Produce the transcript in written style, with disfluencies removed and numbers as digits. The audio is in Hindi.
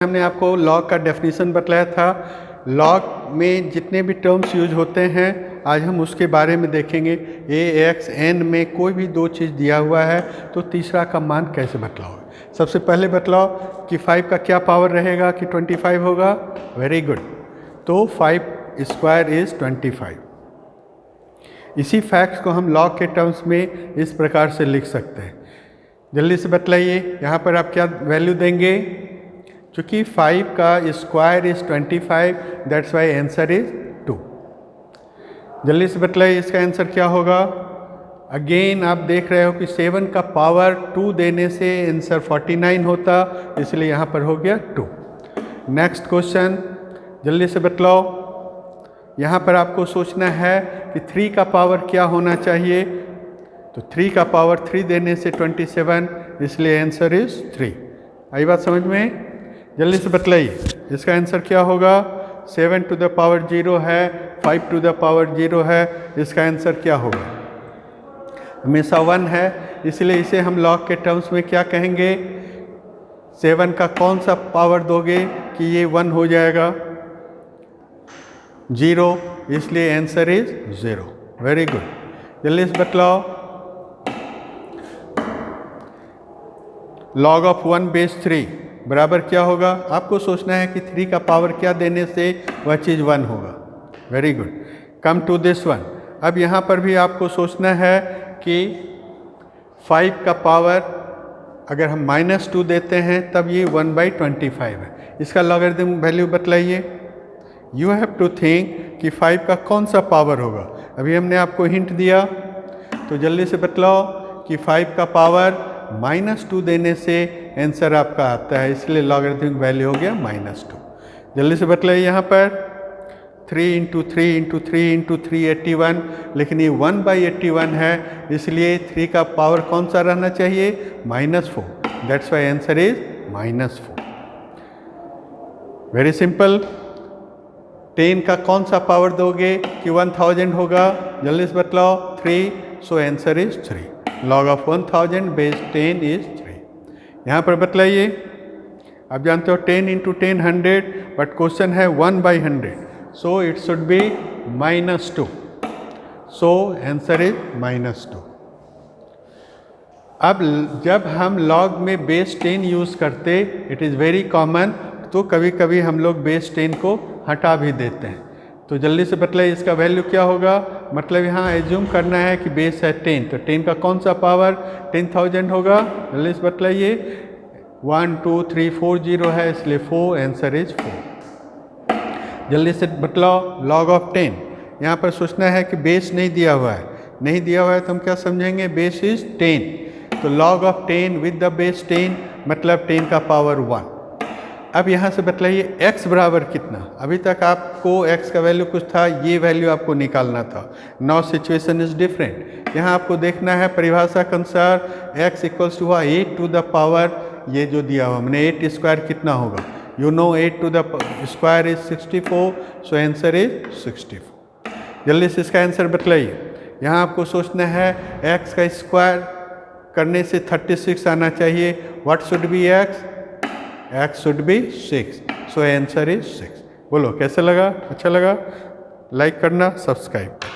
हमने आपको लॉग का डेफिनेशन बतलाया था। लॉग में जितने भी टर्म्स यूज होते हैं आज हम उसके बारे में देखेंगे। ए एक्स एन में कोई भी दो चीज़ दिया हुआ है तो तीसरा का मान कैसे बतलाओ। सबसे पहले बतलाओ कि 5 का क्या पावर रहेगा कि 25 होगा। वेरी गुड, तो 5 स्क्वायर इज 25। इसी फैक्ट्स को हम लॉग के टर्म्स में इस प्रकार से लिख सकते हैं। जल्दी से बतलाइए यहाँ पर आप क्या वैल्यू देंगे। चूँकि 5 का square is 25, that's why answer is 2। जल्दी से बतलाइए इसका आंसर क्या होगा। अगेन आप देख रहे हो कि 7 का पावर 2 देने से आंसर 49 होता, इसलिए यहाँ पर हो गया 2। नेक्स्ट क्वेश्चन, जल्दी से बतलाओ। यहाँ पर आपको सोचना है कि 3 का पावर क्या होना चाहिए। तो 3 का पावर 3 देने से 27, इसलिए आंसर इज 3। आई बात समझ में। जल्दी से बतलाइए इसका आंसर क्या होगा। 7 टू द पावर 0 है, 5 टू द पावर 0 है, इसका आंसर क्या होगा। हमेशा 1 है, इसलिए इसे हम लॉग के टर्म्स में क्या कहेंगे। 7 का कौन सा पावर दोगे कि ये 1 हो जाएगा। 0, इसलिए आंसर इज 0। वेरी गुड, जल्दी से बतलाओ। लॉग ऑफ 1 बेस 3 बराबर क्या होगा। आपको सोचना है कि 3 का पावर क्या देने से वह चीज़ 1 होगा। Very good, come to this one. अब यहाँ पर भी आपको सोचना है कि 5 का पावर अगर हम -2 देते हैं तब ये 1/25 है। इसका लॉगरिथम वैल्यू बतलाइए। यू हैव टू थिंक कि 5 का कौन सा पावर होगा। अभी हमने आपको हिंट दिया, तो जल्दी से बतलाओ कि 5 का पावर -2 देने से आंसर आपका आता है, इसलिए लॉगरिथमिक वैल्यू हो गया -2। जल्दी से बतलाइए यहाँ पर 3 × 3 × 3 × 3 81, लेकिन ये 1/81 है, इसलिए 3 का पावर कौन सा रहना चाहिए -4। That's why answer is -4। Very simple. 10 का कौन सा पावर दोगे कि 1000 होगा। जल्दी से बतलाओ 3, सो answer is 3। Log of 1000 base 10 is 3। यहाँ पर बतलाइए, आप जानते हो 10 × 10 100, बट क्वेश्चन है 1/100, so it should be -2। So answer is -2। अब जब हम लॉग में बेस 10 यूज़ करते, इट इज़ वेरी कॉमन, तो कभी कभी हम लोग बेस 10 को हटा भी देते हैं। तो जल्दी से बतलाइए इसका वैल्यू क्या होगा। मतलब यहाँ एज्यूम करना है कि बेस है 10, तो 10 का कौन सा पावर 10,000 होगा। जल्दी से बतलाइए। 1 2 3 4 0 है, इसलिए 4, आंसर इज 4। जल्दी से बतलाओ लॉग ऑफ 10। यहाँ पर सोचना है कि बेस नहीं दिया हुआ है, नहीं दिया हुआ है तो हम क्या समझेंगे, बेस इज 10, तो log of 10 with the base 10 मतलब 10 का पावर 1। अब यहाँ से बतलाइए x बराबर कितना। अभी तक आपको x का वैल्यू कुछ था, ये वैल्यू आपको निकालना था। Now situation is different. यहाँ आपको देखना है परिभाषा के अनुसार x इक्वल्स टू हुआ 8 टू द पावर, ये जो दिया हुआ हमने 8 स्क्वायर कितना होगा। You know 8 to the square is 64, so answer is 64। जल्दी से इसका आंसर बतलाइए। यहाँ आपको सोचना है x का स्क्वायर करने से 36 आना चाहिए। What should be x should be 6, so answer is 6। बोलो कैसे लगा, अच्छा लगा। लाइक करना, सब्सक्राइब।